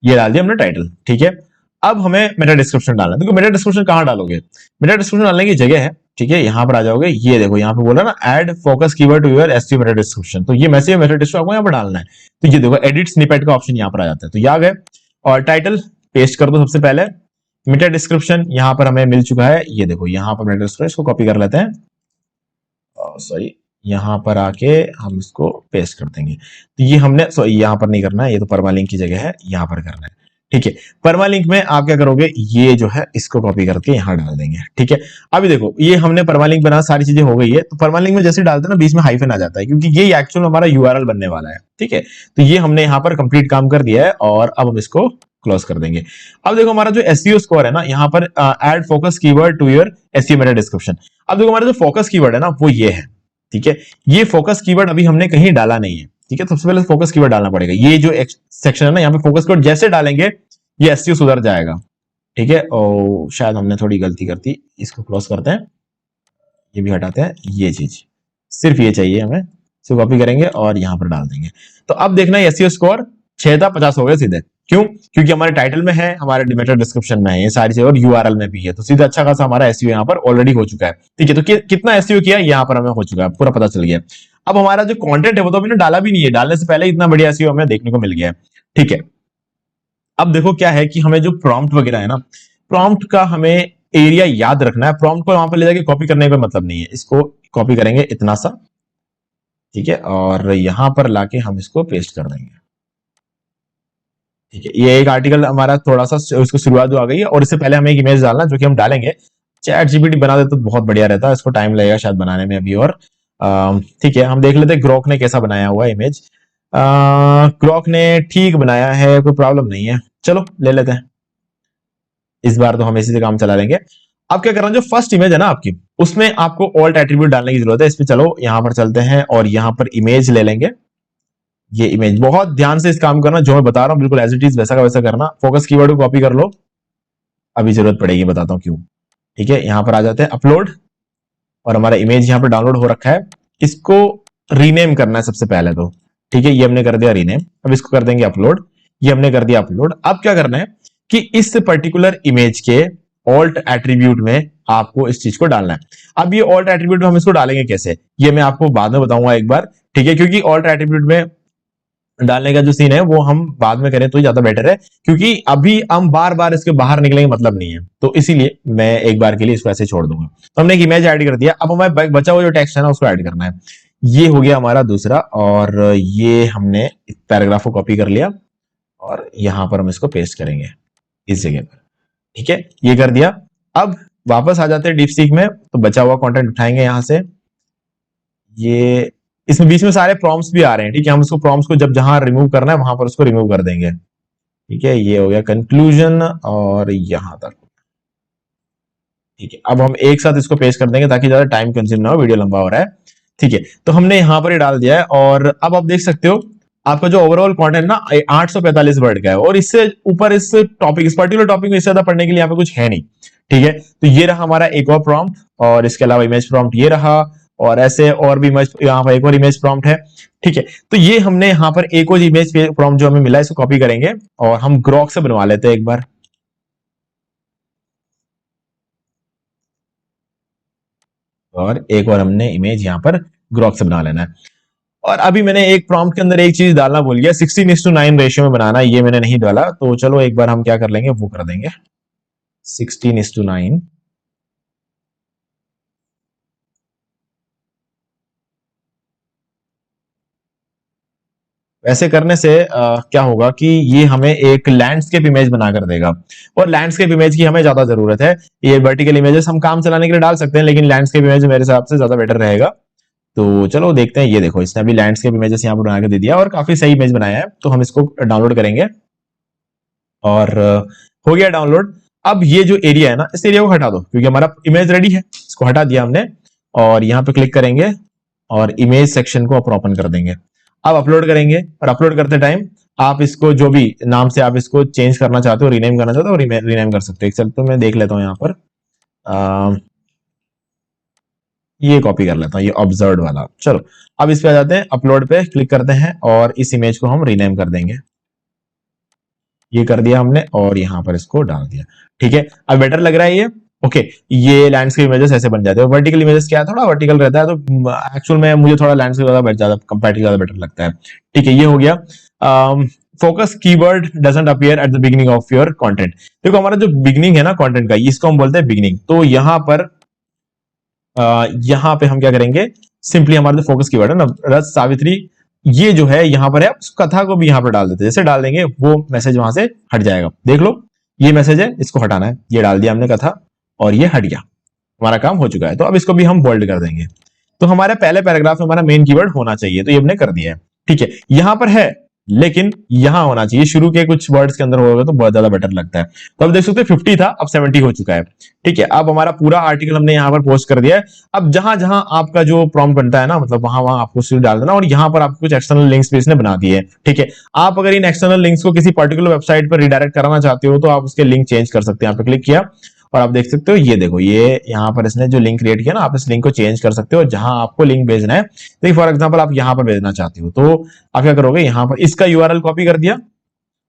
ये डाल दिया हमने टाइटल। ठीक है, अब हमें मेटा डिस्क्रिप्शन डालना है। देखो मेटा डिस्क्रिप्शन कहां डालोगे, मेटा डिस्क्रिप्शन डालने की जगह है। ठीक है, यहां पर आ जाओगे, ये देखो यहाँ पे बोला ना add focus keyword to your SEO meta description, तो ये मैसेज मेटा डिस्क्रिप्शन आपको यहाँ पर डालना है। तो ये देखो एडिट स्निपेट का ऑप्शन यहाँ पर आ जाता है, तो ये आ गए। और टाइटल पेस्ट कर दो। सबसे पहले मेटा डिस्क्रिप्शन यहाँ पर हमें मिल चुका है, ये देखो यहाँ पर मेटा डिस्क्रिप्शन, इसको कॉपी कर लेते हैं, सॉरी यहां पर आके हम इसको पेस्ट कर देंगे। तो ये हमने यहां पर नहीं करना है, ये तो परमालिंक की जगह है, यहां पर करना है। ठीक है, परमालिंक में आप क्या करोगे, ये जो है इसको कॉपी करके यहां डाल देंगे। ठीक है, अभी देखो ये हमने परमालिंक बना, सारी चीजें हो गई है। तो परमालिंक में जैसे डालते हैं ना, बीच में हाइफन आ जाता है, क्योंकि ये एक्चुअल हमारा यूआरएल बनने वाला है। ठीक है, तो ये हमने यहाँ पर कंप्लीट काम कर दिया है, और अब हम इसको क्लोज कर देंगे। अब देखो हमारा जो एसईओ स्कोर है ना, यहाँ पर add focus keyword to your SEO meta description. अब देखो हमारा जो फोकस कीवर्ड है ना वो ये है। ठीक है, ये फोकस कीवर्ड अभी हमने कहीं डाला नहीं है। ठीक है, सबसे पहले फोकस कीवर्ड डालना पड़ेगा। ये जो सेक्शन है ना, यहाँ पे फोकस कीवर्ड जैसे डालेंगे ये एसईओ सुधर जाएगा। ठीक है, और शायद हमने थोड़ी गलती कर दी, इसको क्लोज करते हैं, ये भी हटाते हैं। ये चीज सिर्फ ये चाहिए हमें, इसको कॉपी करेंगे और यहां पर डाल देंगे। तो अब देखना एसईओ स्कोर 650 हो गए सीधे। क्यों? क्योंकि हमारे टाइटल में है, हमारे मेटा डिस्क्रिप्शन में है, ये सारी चीजें, और यूआरएल में भी है, तो सीधा अच्छा खासा हमारा एसईओ यहाँ पर ऑलरेडी हो चुका है। ठीक है, तो कितना एसईओ किया यहाँ पर हमें हो चुका है, पूरा पता चल गया। अब हमारा जो कंटेंट है वो तो अभी डाला भी नहीं है, डालने से पहले इतना बढ़िया एसईओ हमें देखने को मिल गया है। ठीक है, अब देखो क्या है कि हमें जो प्रॉम्प्ट वगैरह है ना, प्रॉम्प्ट का हमें एरिया याद रखना है। प्रॉम्प्ट को वहां पर ले जाके कॉपी करने का मतलब नहीं है, इसको कॉपी करेंगे इतना सा। ठीक है, और यहां पर लाके हम इसको पेस्ट कर देंगे। ठीक है, ये एक आर्टिकल हमारा थोड़ा सा उसको शुरुआत आ गई है, और इससे पहले हमें एक इमेज डालना जो कि हम डालेंगे। चैट जीपीटी बना दे तो बहुत बढ़िया रहता है, इसको टाइम लगेगा शायद बनाने में अभी। और ठीक है, हम देख लेते हैं ग्रोक ने कैसा बनाया हुआ इमेज। ग्रोक ने ठीक बनाया है, कोई प्रॉब्लम नहीं है, चलो ले लेते हैं। इस बार तो हम इसी से काम चला लेंगे। अब क्या करना, जो फर्स्ट इमेज है ना आपकी, उसमें आपको ऑल्ट एट्रीब्यूट डालने की जरूरत है। इस पे चलो यहां पर चलते हैं और यहां पर इमेज ले लेंगे। ये इमेज, बहुत ध्यान से इस काम करना, जो मैं बता रहा हूं बिल्कुल एज इट इज वैसा का वैसा करना। फोकस कीवर्ड को कॉपी कर लो, अभी जरूरत पड़ेगी, बताता हूं क्यों। ठीक है, यहां पर आ जाते हैं अपलोड, और हमारा इमेज यहां पर डाउनलोड हो रखा है। इसको रीनेम करना है सबसे पहले तो। ठीक है, ये हमने कर दिया रीनेम। अब इसको कर देंगे अपलोड, ये हमने कर दिया अपलोड। अब क्या करना है कि इस पर्टिकुलर इमेज के ऑल्ट एट्रीब्यूट में आपको इस चीज को डालना है। अब ये ऑल्ट एट्रीब्यूट में हम इसको डालेंगे कैसे, ये मैं आपको बाद में बताऊंगा एक बार। ठीक है, क्योंकि ऑल्ट एट्रीब्यूट में डालने का जो सीन है वो हम बाद में करें तो ज्यादा बेटर है, क्योंकि अभी हम बार बार इसके बाहर निकलेंगे मतलब नहीं है, तो इसीलिए मैं एक बार के लिए इसको ऐसे छोड़ दूंगा। तो हमने एक इमेज ऐड कर दिया, अब हमारे बचा हुआ जो टेक्स्ट है ना उसको ऐड करना है। ये हो गया हमारा दूसरा, और ये हमने पैराग्राफ को कॉपी कर लिया और यहां पर हम इसको पेस्ट करेंगे इस जगह पर। ठीक है, ये कर दिया। अब वापस आ जाते हैं डीपसीक में, तो बचा हुआ कंटेंट उठाएंगे यहां से। ये इसमें बीच में सारे प्रॉम्प्ट्स भी आ रहे हैं। ठीक है, हम इसको प्रॉम्प्ट्स को जब जहां रिमूव करना है वहां पर उसको रिमूव कर देंगे। ठीक है, ये हो गया कंक्लूजन और यहां तक। ठीक है, अब हम एक साथ इसको पेस्ट कर देंगे ताकि ज्यादा टाइम कंज्यूम ना हो, वीडियो लंबा हो रहा है। ठीक है, तो हमने यहां पर ही डाल दिया है, और अब आप देख सकते हो आपका जो ओवरऑल कंटेंट ना 845 वर्ड का है, और इससे ऊपर इस टॉपिक, इस पर्टिकुलर टॉपिक में इससे ज्यादा पढ़ने के लिए यहाँ पे कुछ है नहीं। ठीक है, तो ये रहा हमारा एक और प्रॉम्प्ट, और इसके अलावा इमेज प्रॉम्प्ट ये रहा, और ऐसे और भी इमेज, यहाँ पर एक और इमेज प्रॉम्प्ट है। ठीक है, तो ये हमने यहाँ पर एक और इमेज प्रॉम्प्ट जो हमें मिला है इसको कॉपी करेंगे और हम ग्रॉक से बनवा लेते हैं एक बार। और एक और हमने इमेज यहाँ पर ग्रॉक से बना लेना है। और अभी मैंने एक प्रॉम्प्ट के अंदर एक चीज डालना भूल गया, 16:9 रेशियो में बनाना, ये मैंने नहीं डाला, तो चलो एक बार हम क्या कर लेंगे, वो कर देंगे 16:9। ऐसे करने से क्या होगा कि ये हमें एक लैंडस्केप इमेज बना कर देगा, और लैंडस्केप इमेज की हमें ज्यादा जरूरत है। ये वर्टिकल इमेजेस हम काम चलाने के लिए डाल सकते हैं, लेकिन लैंडस्केप इमेज मेरे हिसाब से ज्यादा बेटर रहेगा। तो चलो देखते हैं। ये देखो, इसने अभी लैंडस्केप इमेजेस यहाँ पर बना के दे दिया और काफी सही इमेज बनाया है, तो हम इसको डाउनलोड करेंगे और हो गया डाउनलोड। अब ये जो एरिया है ना, इस एरिया को हटा दो क्योंकि हमारा इमेज रेडी है, इसको हटा दिया हमने। और यहाँ पे क्लिक करेंगे और इमेज सेक्शन को ओपन कर देंगे। अब अपलोड करेंगे, और अपलोड करते टाइम आप इसको जो भी नाम से आप इसको चेंज करना चाहते हो, रीनेम करना चाहते हो, रीनेम कर सकते हो। एक तो मैं देख लेता हूँ यहाँ पर, ये कॉपी कर लेता हूँ, ये ऑब्जर्व वाला। चलो अब इस पे आ जाते हैं, अपलोड पे क्लिक करते हैं और इस इमेज को हम रीनेम कर देंगे। ये कर दिया हमने और यहाँ पर इसको डाल दिया। ठीक है, अब बेटर लग रहा है ये। ओके, ये लैंडस्केप इमेजेस ऐसे बन जाते हैं। वर्टिकल इमेजेस क्या है, थोड़ा वर्टिकल रहता है, तो एक्चुअल में मुझे थोड़ा लैंडस्केप ज्यादा कंपैरेटिवली ज्यादा बेटर लगता है। ठीक है, ये हो गया। Focus keyword doesn't appear at the beginning of your content. देखो हमारा जो बिगिनिंग है ना कंटेंट का, इसको हम बोलते हैं बिगिनिंग। तो यहाँ पर यहाँ पे हम क्या करेंगे, सिंपली हमारा जो फोकस कीवर्ड है ना, रथ सावित्री, ये जो है यहाँ पर है, उस कथा को भी यहाँ पर डाल देते हैं। जैसे डाल देंगे वो मैसेज वहां से हट जाएगा। देख लो, ये मैसेज है, इसको हटाना है, ये डाल दिया हमने कथा और ये हट गया, हमारा काम हो चुका है। तो अब इसको भी हम बोल्ड कर देंगे। तो हमारे पहले पैराग्राफ में हमारा मेन कीवर्ड होना चाहिए, तो ये हमने कर दिया है। ठीक है, यहां पर है लेकिन यहां होना चाहिए, शुरू के कुछ वर्ड्स के अंदर होगा तो बहुत ज्यादा बेटर लगता है। तो अब देख सकते हैं 50 था, अब 70 हो चुका है। ठीक है, अब हमारा पूरा आर्टिकल हमने यहाँ पर पोस्ट कर दिया है। अब जहां जहां आपका जो प्रॉम्प्ट बनता है ना, मतलब वहां वहां आपको सिर्फ डाल देना, और यहाँ पर आपको कुछ एक्सटर्नल लिंक्स भी इसने बना दिए हैं। ठीक है, आप अगर इन एक्सटर्नल लिंक्स को किसी पर्टिकुलर वेबसाइट पर रिडायरेक्ट कराना चाहते हो तो आप उसके लिंक चेंज कर सकते हैं। यहाँ पे क्लिक किया और आप देख सकते हो, ये देखो, ये यहाँ पर इसने जो लिंक क्रिएट किया ना, आप इस लिंक को चेंज कर सकते हो जहां आपको लिंक भेजना है। तो फॉर एग्जांपल आप यहाँ पर भेजना चाहते हो तो आप क्या करोगे, यहाँ पर इसका यूआरएल कॉपी कर दिया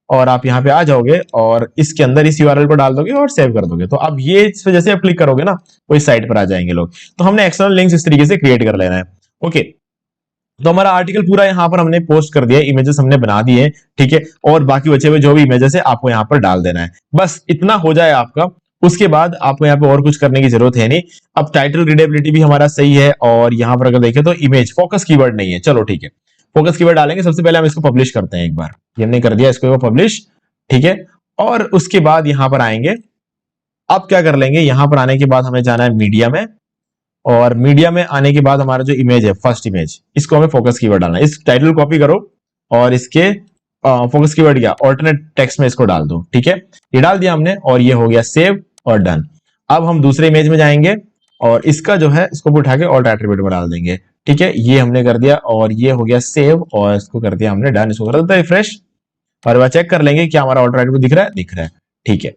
और आप यहाँ पे आ जाओगे और इसके अंदर इस यूआरएल को डाल दोगे और सेव कर दोगे। तो अब ये इस पे जैसे आप क्लिक करोगे ना, वो इस साइट पर आ जाएंगे लोग। तो हमने एक्सटर्नल लिंक्स इस तरीके से क्रिएट कर लेना है। ओके, तो हमारा आर्टिकल पूरा यहाँ पर हमने पोस्ट कर दिया, इमेजेस हमने बना दिए। ठीक है, और बाकी बचे हुए जो भी इमेजेस है आपको यहाँ पर डाल देना है। बस इतना हो जाए आपका, उसके बाद आपको यहाँ पे और कुछ करने की जरूरत है नहीं। अब टाइटल रीडेबिलिटी भी हमारा सही है, और यहाँ पर अगर देखें तो इमेज फोकस कीवर्ड नहीं है। चलो ठीक है, फोकस कीवर्ड डालेंगे। सबसे पहले हम इसको पब्लिश करते हैं एक बार, ये हमने कर दिया इसको पब्लिश। ठीक है, और उसके बाद यहाँ पर आएंगे। अब क्या कर लेंगे, यहाँ पर आने के बाद हमें जाना है मीडिया में, और मीडिया में आने के बाद हमारा जो इमेज है, फर्स्ट इमेज, इसको हमें फोकस कीवर्ड डालना है। इस टाइटल कॉपी करो और इसके फोकस कीवर्ड क्या, ऑल्टरनेट टेक्स्ट में इसको डाल दो। ठीक है, ये डाल दिया हमने और ये हो गया सेव और डन। अब हम दूसरे इमेज में जाएंगे और इसका जो है, इसको उठा के ऑल्ट एट्रीब्यूट में डाल देंगे। ठीक है, ये हमने कर दिया और ये हो गया सेव, और इसको कर दिया हमने डन। इसको कर देते हैं रिफ्रेश और वह चेक कर लेंगे क्या हमारा ऑल्ट एट्रीब्यूट दिख रहा है, दिख रहा है। ठीक है,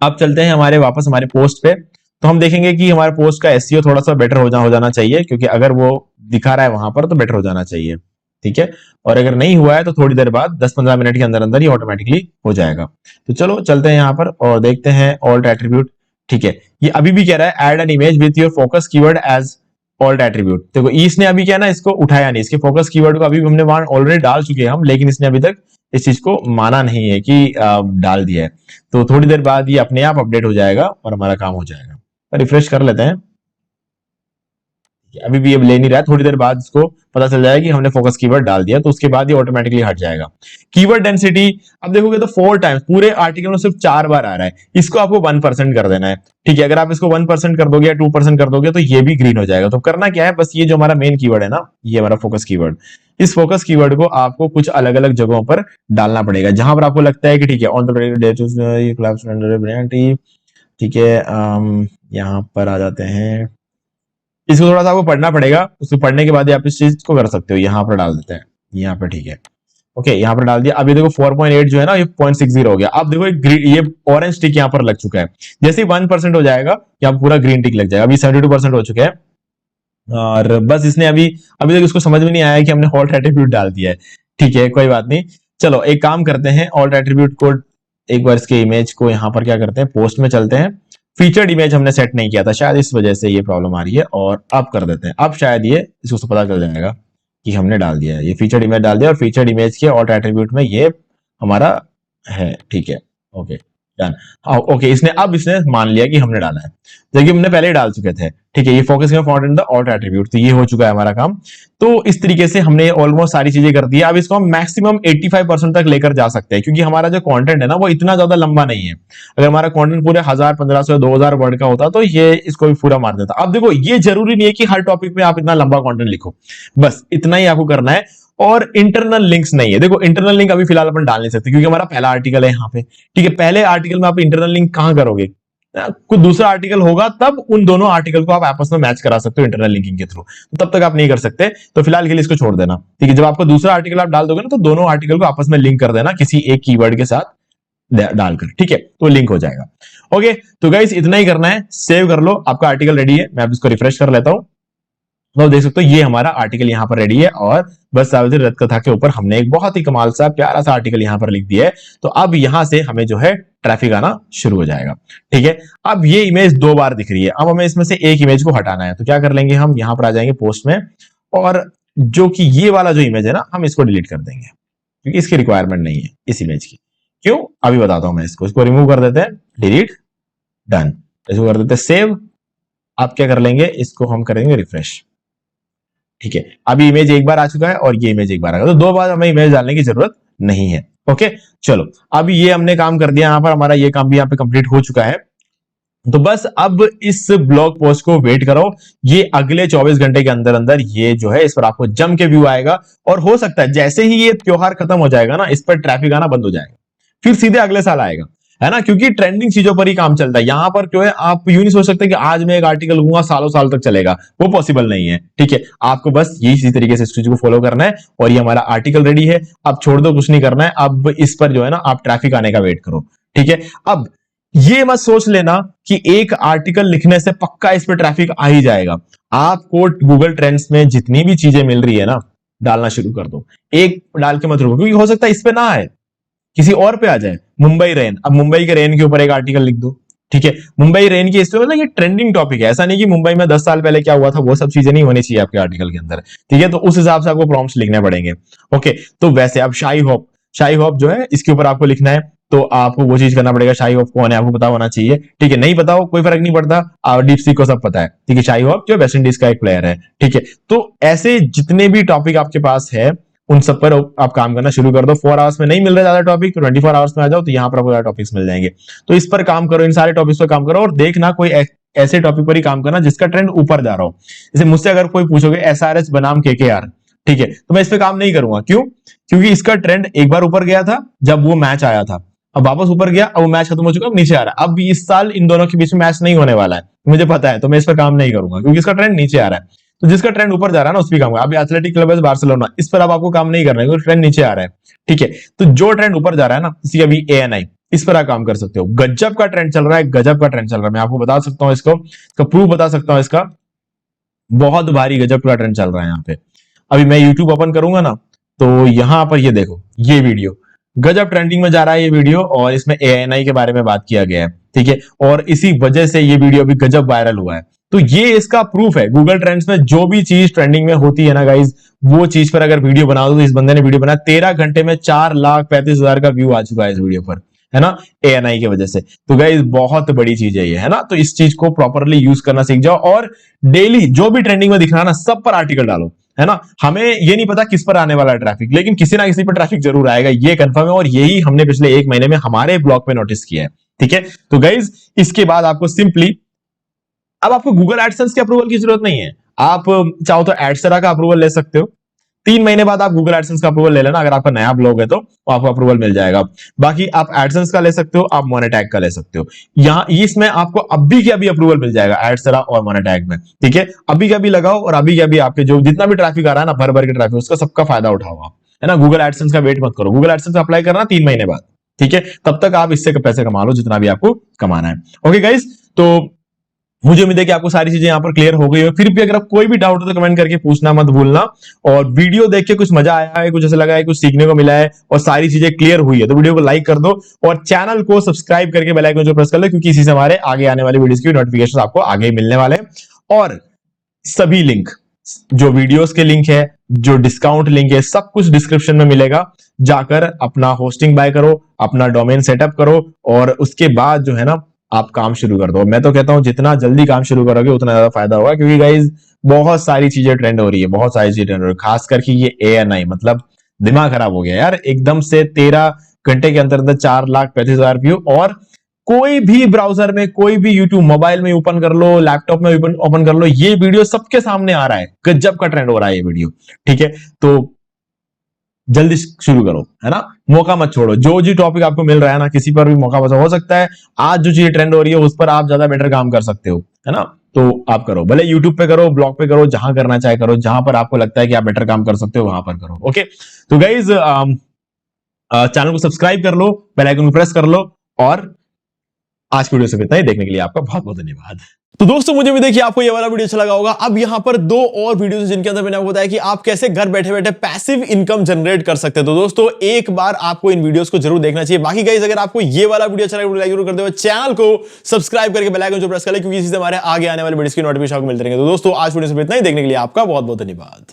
अब चलते हैं हमारे वापस हमारे पोस्ट पे। तो हम देखेंगे कि हमारे पोस्ट का एसईओ थोड़ा सा बेटर हो जाना चाहिए, क्योंकि अगर वो दिखा रहा है वहां पर तो बेटर हो जाना चाहिए। ठीक है, और अगर नहीं हुआ है तो थोड़ी देर बाद 10-15 मिनट के अंदर अंदर ही ऑटोमेटिकली हो जाएगा। तो चलो चलते हैं यहाँ पर और देखते हैं ऑल्ट एट्रीब्यूट। ठीक है, ये अभी भी कह रहा है add an image with your focus keyword as alt attribute. देखो इसने अभी क्या है ना, इसको उठाया नहीं, इसके फोकस कीवर्ड को अभी हमने वहां ऑलरेडी डाल चुके हैं हम, लेकिन इसने अभी तक इस चीज को माना नहीं है कि डाल दिया है। तो थोड़ी देर बाद ये अपने आप अपडेट हो जाएगा और हमारा काम हो जाएगा। रिफ्रेश कर लेते हैं, अभी भी ये ले नहीं रहा है। थोड़ी देर बाद इसको पता चल जाएगा कि हमने फोकस कीवर्ड डाल दिया, तो उसके बाद ये ऑटोमेटिकली हट जाएगा। कीवर्ड डेंसिटी अब देखोगे तो 4 टाइम्स पूरे आर्टिकल में सिर्फ 4 बार आ रहा है। इसको आपको 1% कर देना है। ठीक है, अगर आप इसको 1% कर दोगे या 2% कर दोगे तो ये भी ग्रीन हो जाएगा। तो करना क्या है, बस ये जो हमारा मेन कीवर्ड है ना, ये हमारा फोकस कीवर्ड, इस फोकस कीवर्ड को आपको कुछ अलग अलग जगहों पर डालना पड़ेगा जहां पर आपको लगता है कि ठीक है ऑन द। ठीक है, यहाँ पर आ जाते हैं, इसको थोड़ा सा आपको पढ़ना पड़ेगा, उसको पढ़ने के बाद ही आप इस चीज को कर सकते हो। यहाँ पर डाल देते हैं, यहाँ पर। ठीक है, ओके, यहाँ पर डाल दिया। अभी देखो 4.8 जो है ना, ये 0.60 हो गया। अब देखो ये ऑरेंज टिक यहाँ पर लग चुका है। जैसे ही 1% हो जाएगा यहाँ पूरा ग्रीन टिक लग जाएगा। अभी 72% हो चुके हैं। और बस इसने अभी अभी तक इसको समझ में नहीं आया कि हमने ऑल्ट एट्रीब्यूट डाल दिया है। ठीक है, कोई बात नहीं। चलो एक काम करते हैं, ऑल्ट एट्रीब्यूट को एक बार इसके इमेज को यहाँ पर क्या करते हैं, पोस्ट में चलते हैं। फीचर्ड इमेज हमने सेट नहीं किया था, शायद इस वजह से ये प्रॉब्लम आ रही है, और अब कर देते हैं। अब शायद ये इसको पता चल जाएगा कि हमने डाल दिया है, ये फीचर्ड इमेज डाल दिया, और फीचर्ड इमेज के ऑल्ट एट्रीब्यूट में ये हमारा है। ठीक है, ओके डन। ओके, इसने मान लिया कि हमने डाला है, जबकि हमने पहले ही डाल चुके थे। ठीक है, ये focus font in the alt attribute, तो ये हो चुका है हमारा काम। तो इस तरीके से हमने ऑलमोस्ट सारी चीजें कर दी है। अब इसको हम मैक्सिमम 85% तक लेकर जा सकते हैं, क्योंकि हमारा जो कंटेंट है ना वो इतना ज्यादा लंबा नहीं है। अगर हमारा कंटेंट पूरे 1000, 1500, 2000 वर्ड का होता तो ये इसको भी पूरा मार देता। अब देखो, ये जरूरी नहीं है कि हर टॉपिक में आप इतना लंबा कंटेंट लिखो, बस इतना ही आपको करना है। और इंटरनल लिंक्स नहीं है। देखो, इंटरनल लिंक अभी फिलहाल अपन डाल नहीं सकते, क्योंकि हमारा पहला आर्टिकल है यहाँ पे। ठीक है, पहले आर्टिकल में आप इंटरनल लिंक कहां करोगे? कुछ दूसरा आर्टिकल होगा तब उन दोनों आर्टिकल को आप आपस में मैच करा सकते हो इंटरनल लिंकिंग के थ्रू, तो तब तक आप नहीं कर सकते। तो फिलहाल के लिए इसको छोड़ देना। ठीक है, जब आपको दूसरा आर्टिकल आप डाल दोगे ना, तो दोनों आर्टिकल को आपस में लिंक कर देना किसी एक कीवर्ड के साथ डालकर। ठीक है, तो लिंक हो जाएगा। ओके, तो गाइस इतना ही करना है। सेव कर लो, आपका आर्टिकल रेडी है। मैं अब इसको रिफ्रेश कर लेता हूं, तो देख सकते हो ये हमारा आर्टिकल यहाँ पर रेडी है। और बस सावित्री रथ कथा के ऊपर हमने एक बहुत ही कमाल सा प्यारा सा आर्टिकल यहाँ पर लिख दिया है। तो अब यहां से हमें जो है ट्रैफिक आना शुरू हो जाएगा। ठीक है, अब ये इमेज 2 बार दिख रही है, अब हमें इसमें से एक इमेज को हटाना है। तो क्या कर लेंगे, हम यहाँ पर आ जाएंगे पोस्ट में, और जो कि ये वाला जो इमेज है ना, हम इसको डिलीट कर देंगे, क्योंकि इसकी रिक्वायरमेंट नहीं है इस इमेज की। क्यों, अभी बताता हूं मैं। इसको रिमूव कर देते हैं, डिलीट, डन। इसको कर देते हैं सेव। आप क्या कर लेंगे, इसको हम करेंगे रिफ्रेश। ठीक है, अभी इमेज एक बार आ चुका है और ये इमेज एक बार आ गया, तो 2 बार हमें इमेज डालने की जरूरत नहीं है। ओके, चलो अभी ये हमने काम कर दिया यहाँ पर, हमारा ये काम भी यहाँ पे कंप्लीट हो चुका है। तो बस अब इस ब्लॉग पोस्ट को वेट करो, ये अगले 24 घंटे के अंदर अंदर ये जो है इस पर आपको जम के व्यू आएगा। और हो सकता है जैसे ही ये त्योहार खत्म हो जाएगा ना, इस पर ट्रैफिक आना बंद हो जाएगा, फिर सीधे अगले साल आएगा, है ना, क्योंकि ट्रेंडिंग चीजों पर ही काम चलता है। यहां पर क्यों है, आप यूं नहीं सोच सकते कि आज मैं एक आर्टिकल लूंगा सालों साल तक चलेगा, वो पॉसिबल नहीं है। ठीक है, आपको बस ये इसी तरीके से इस चीज को फॉलो करना है। और ये हमारा आर्टिकल रेडी है, अब छोड़ दो, कुछ नहीं करना है। अब इस पर जो है ना, आप ट्रैफिक आने का वेट करो। ठीक है, अब ये मत सोच लेना कि एक आर्टिकल लिखने से पक्का इस पर ट्रैफिक आ ही जाएगा। आपको गूगल ट्रेंड्स में जितनी भी चीजें मिल रही है ना, डालना शुरू कर दो, एक डाल के मत रुको, क्योंकि हो सकता है इस पे ना आए, किसी और पे आ जाए। मुंबई रेन, अब मुंबई के रेन के ऊपर एक आर्टिकल लिख दो। ठीक है, मुंबई रेन की, इस पे मतलब ये ट्रेंडिंग टॉपिक है, ऐसा नहीं कि मुंबई में 10 साल पहले क्या हुआ था, वो सब चीजें नहीं होनी चाहिए आपके आर्टिकल के अंदर। ठीक है, तो उस हिसाब से आपको प्रॉम्प्ट्स लिखने पड़ेंगे। ओके, तो वैसे अब शाही होप जो है इसके ऊपर आपको लिखना है, तो आपको वो चीज करना पड़ेगा। शाही होप कौन है आपको पता होना चाहिए। ठीक है, नहीं पता हो कोई फर्क नहीं पड़ता, और डीप सी को सब पता है। ठीक है, शाही होप जो वेस्ट इंडीज का एक प्लेयर है। ठीक है, तो ऐसे जितने भी टॉपिक आपके पास है उन सब पर आप काम करना शुरू कर दो। 4 आवर्स में नहीं मिल रहा ज्यादा टॉपिक, तो 24 आवर्स में आ जाओ, तो यहाँ पर आपको ज्यादा टॉपिक्स मिल जाएंगे। तो इस पर काम करो, इन सारे टॉपिक्स पर काम करो, और देखना कोई ऐसे टॉपिक पर ही काम करना जिसका ट्रेंड ऊपर जा रहा हो। जैसे मुझसे अगर कोई पूछोगे SRH बनाम KKR, ठीक है, तो मैं इस पर काम नहीं करूंगा। क्यों, क्योंकि इसका ट्रेंड एक बार ऊपर गया था जब वो मैच आया था, अब वापस ऊपर गया, अब वो मैच खत्म हो चुका, अब नीचे आ रहा है। अब इस साल इन दोनों के बीच में मैच नहीं होने वाला है, मुझे पता है, तो मैं इस पर काम नहीं करूंगा, क्योंकि इसका ट्रेंड नीचे आ रहा है। तो जिसका ट्रेंड ऊपर जा रहा है ना, उस पर काम करो। अभी एथलेटिक क्लब है बार्सिलोना, इस पर अब आपको काम नहीं करना है, क्योंकि ट्रेंड नीचे आ रहा है। ठीक है, तो जो ट्रेंड ऊपर जा रहा है ना, जैसे अभी ANI, इस पर आप काम कर सकते हो। गजब का ट्रेंड चल रहा है, गजब का ट्रेंड चल रहा है, मैं आपको बता सकता हूँ, इसका प्रूफ बता सकता हूँ। इसका बहुत भारी गजब का ट्रेंड चल रहा है यहाँ पे। अभी मैं यूट्यूब ओपन करूंगा ना, तो यहां पर ये देखो, ये वीडियो गजब ट्रेंडिंग में जा रहा है, ये वीडियो, और इसमें ANI के बारे में बात किया गया है। ठीक है, और इसी वजह से ये वीडियो भी गजब वायरल हुआ है। तो ये इसका प्रूफ है। गूगल ट्रेंड्स में जो भी चीज ट्रेंडिंग में होती है ना गाइज, वो चीज पर अगर वीडियो बना दो, तो इस बंदे ने वीडियो बनाया 13 घंटे में 4,35,000 का व्यू आ चुका है इस वीडियो पर, है ना, ANI की वजह से। तो गाइज बहुत बड़ी चीज है ये, है ना। तो इस चीज को प्रॉपरली यूज करना सीख जाओ, और डेली जो भी ट्रेंडिंग में दिख रहा है ना, सब पर आर्टिकल डालो, है ना। हमें ये नहीं पता किस पर आने वाला है ट्रैफिक, लेकिन किसी ना किसी पर ट्रैफिक जरूर आएगा, ये कंफर्म है। और यही हमने पिछले 1 महीने में हमारे ब्लॉग पे नोटिस किया है। ठीक है, तो गाइज इसके बाद आपको सिंपली, अब आपको गूगल एडसेंस के अप्रूवल की जरूरत नहीं है। आप चाहो तो एडसेरा का अप्रूवल ले सकते हो। 3 महीने बाद आप गूगल एडसेंस का अप्रूवल ले लेना, अगर आपका नया ब्लॉग है तो आपको अप्रूवल मिल जाएगा। बाकी आप एडसेंस का ले सकते हो, आप मोनेटैग का ले सकते हो। यहाँ इसमें आपको अभी के अभी अप्रूवल मिल जाएगा एडसेरा और मोनेटैग में। ठीक है, अभी के अभी लगाओ, और अभी के अभी आपके जो जितना भी ट्रैफिक आ रहा है ना, भर भर के ट्रैफिक, उसका सबका फायदा उठाओ आप, है ना। गूगल एडसेंस का वेट मत करो, गूगल एडसेंस अप्लाई करना 3 महीने बाद। ठीक है, तब तक आप इससे पैसे कमा लो जितना भी आपको कमाना है। ओके गाइस, तो मुझे उम्मीद है कि आपको सारी चीजें यहाँ पर क्लियर हो गई हो। फिर भी अगर आप कोई भी डाउट हो तो कमेंट करके पूछना मत भूलना। और वीडियो देख के कुछ मजा आया है, कुछ ऐसा लगा है, कुछ सीखने को मिला है और सारी चीजें क्लियर हुई है तो वीडियो को लाइक कर दो और चैनल को सब्सक्राइब करके बेल आइकन जो प्रेस कर लो, क्योंकि इसी से हमारे आगे आने वाले वीडियोस की नोटिफिकेशन आपको आगे ही मिलने वाले हैं। और सभी लिंक, जो वीडियोस के लिंक है, जो डिस्काउंट लिंक है, सब कुछ डिस्क्रिप्शन में मिलेगा। जाकर अपना होस्टिंग बाय करो, अपना डोमेन सेटअप करो और उसके बाद जो है ना आप काम शुरू कर दो। मैं तो कहता हूं जितना जल्दी काम शुरू करोगे उतना ज्यादा फायदा होगा, क्योंकि गाइज बहुत सारी चीजें ट्रेंड हो रही है, बहुत सारी चीजें ट्रेंड हो रही है, खास करके ये ANI, मतलब दिमाग खराब हो गया यार। एकदम से 13 घंटे के अंदर 4,35,000 व्यू, और कोई भी ब्राउजर में, कोई भी यूट्यूब मोबाइल में ओपन कर लो, लैपटॉप में ओपन कर लो, ये वीडियो सबके सामने आ रहा है। गजब का ट्रेंड हो रहा है ये वीडियो, ठीक है। तो जल्दी शुरू करो, है ना, मौका मत छोड़ो। जो जी टॉपिक आपको मिल रहा है ना, किसी पर भी मौका बचा हो सकता है आज जो चीज ट्रेंड हो रही है उस पर आप ज्यादा बेटर काम कर सकते हो, है ना। तो आप करो, भले यूट्यूब पे करो, ब्लॉग पे करो, जहां करना चाहे करो, जहां पर आपको लगता है कि आप बेटर काम कर सकते हो वहां पर करो। ओके, तो गाइज चैनल को सब्सक्राइब कर लो, बेल आइकन को प्रेस कर लो, और आज की वीडियो से इतना ही। देखने के लिए आपका बहुत बहुत धन्यवाद। तो दोस्तों मुझे भी देखिए आपको ये वाला वीडियो अच्छा लगा होगा। अब यहाँ पर 2 और वीडियोस जिनके अंदर मैंने आपको बताया कि आप कैसे घर बैठे बैठे पैसिव इनकम जनरेट कर सकते हैं। तो दोस्तों एक बार आपको इन वीडियोस को जरूर देखना चाहिए। बाकी गाइस अगर आपको ये वाला वीडियो अच्छा लगा लाइक जरूर कर दो, चैनल को सब्सक्राइब करके बेल आइकन जो प्रेस कर ले, क्योंकि इसी से हमारे आगे आने वाले वीडियोस की नोटिफिकेशन आपको मिलते रहेंगे। तो दोस्तों आज वीडियो से इतना ही। देखने के लिए आपका बहुत बहुत धन्यवाद।